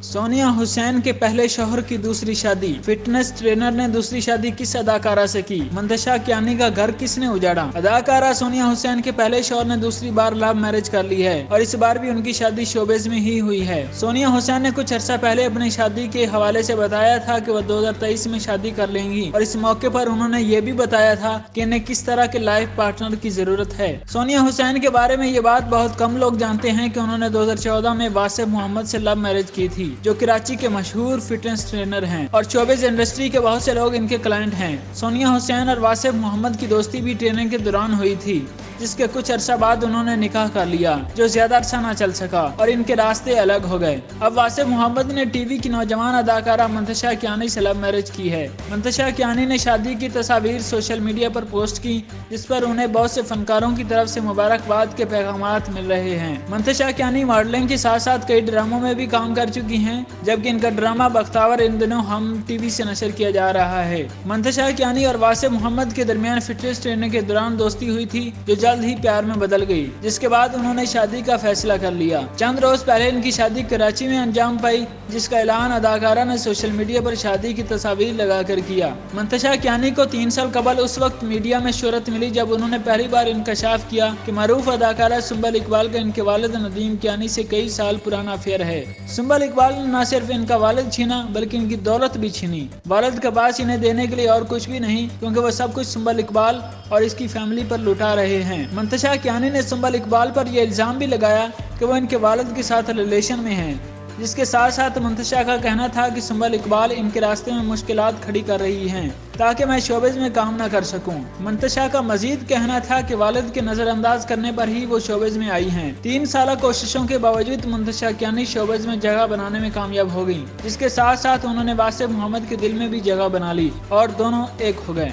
सोनिया हुसैन के पहले शौहर की दूसरी शादी। फिटनेस ट्रेनर ने दूसरी शादी किस अदाकारा से की? मंतशा कियानी का घर किसने उजाड़ा? अदाकारा सोनिया हुसैन के पहले शौहर ने दूसरी बार लव मैरिज कर ली है और इस बार भी उनकी शादी शोबिज में ही हुई है। सोनिया हुसैन ने कुछ अर्सा पहले अपनी शादी के हवाले से बताया था कि वह 2023 में शादी कर लेंगी और इस मौके पर उन्होंने ये भी बताया था कि इन्हें किस तरह के लाइफ पार्टनर की जरूरत है। सोनिया हुसैन के बारे में ये बात बहुत कम लोग जानते हैं कि उन्होंने 2014 में वासिफ मोहम्मद से लव मैरिज की थी, जो कराची के मशहूर फिटनेस ट्रेनर हैं और शोबिज इंडस्ट्री के बहुत से लोग इनके क्लाइंट हैं। सोनिया हुसैन और वासिफ मोहम्मद की दोस्ती भी ट्रेनिंग के दौरान हुई थी, जिसके कुछ अरसा बाद उन्होंने निकाह कर लिया, जो ज्यादा अरसा ना चल सका और इनके रास्ते अलग हो गए। अब वासिफ मोहम्मद ने टीवी की नौजवान अदाकारा मंतशा कियानी से लव मैरिज की है। मंतशा कियानी ने शादी की तस्वीर सोशल मीडिया पर पोस्ट की, जिस पर उन्हें बहुत से फनकारों की तरफ से मुबारकबाद के पैगामात मिल रहे हैं। मंतशा कियानी मॉडलिंग के साथ साथ कई ड्रामों में भी काम कर चुकी हैं, जबकि इनका ड्रामा बख्तावर इन दिनों हम टीवी से नशर किया जा रहा है। मंतशा कियानी और वासिफ मोहम्मद के दरमियान फिटनेस ट्रेनिंग के दौरान दोस्ती हुई थी, जो जल्द ही प्यार में बदल गई, जिसके बाद उन्होंने शादी का फैसला कर लिया। चंद रोज पहले इनकी शादी कराची में अंजाम पाई, जिसका ऐलान अदाकारा ने सोशल मीडिया पर शादी की तस्वीर लगाकर किया। मंतशा कियानी को 3 साल कबल उस वक्त मीडिया में शोहरत मिली जब उन्होंने पहली बार इंकशाफ किया कि मरूफ अदाकारा सुंबल इकबाल का इनके वालिद नदीम कियानी से कई साल पुराना अफेयर है। सुंबल इकबाल ने न सिर्फ इनका वालिद छीना बल्कि इनकी दौलत भी छीनी। वालिद के पास इन्हें देने के लिए और कुछ भी नहीं, क्योंकि वह सब कुछ सुंबल इकबाल और इसकी फैमिली पर लुटा रहे हैं। मंतशा कियानी ने सुंबल इकबाल पर यह इल्जाम भी लगाया कि वो इनके वालिद के साथ रिलेशन में हैं, जिसके साथ साथ मंतशा का कहना था कि सुंबल इकबाल इनके रास्ते में मुश्किलात खड़ी कर रही हैं ताकि मैं शोबिज में काम न कर सकूं। मंतशा का मजीद कहना था कि वालिद के नजरअंदाज करने पर ही वो शोबिज में आई हैं। 3 साल कोशिशों के बावजूद मंतशा कियानी शोबिज में जगह बनाने में कामयाब हो गई, जिसके साथ साथ उन्होंने वासिफ मोहम्मद के दिल में भी जगह बना ली और दोनों एक हो गए।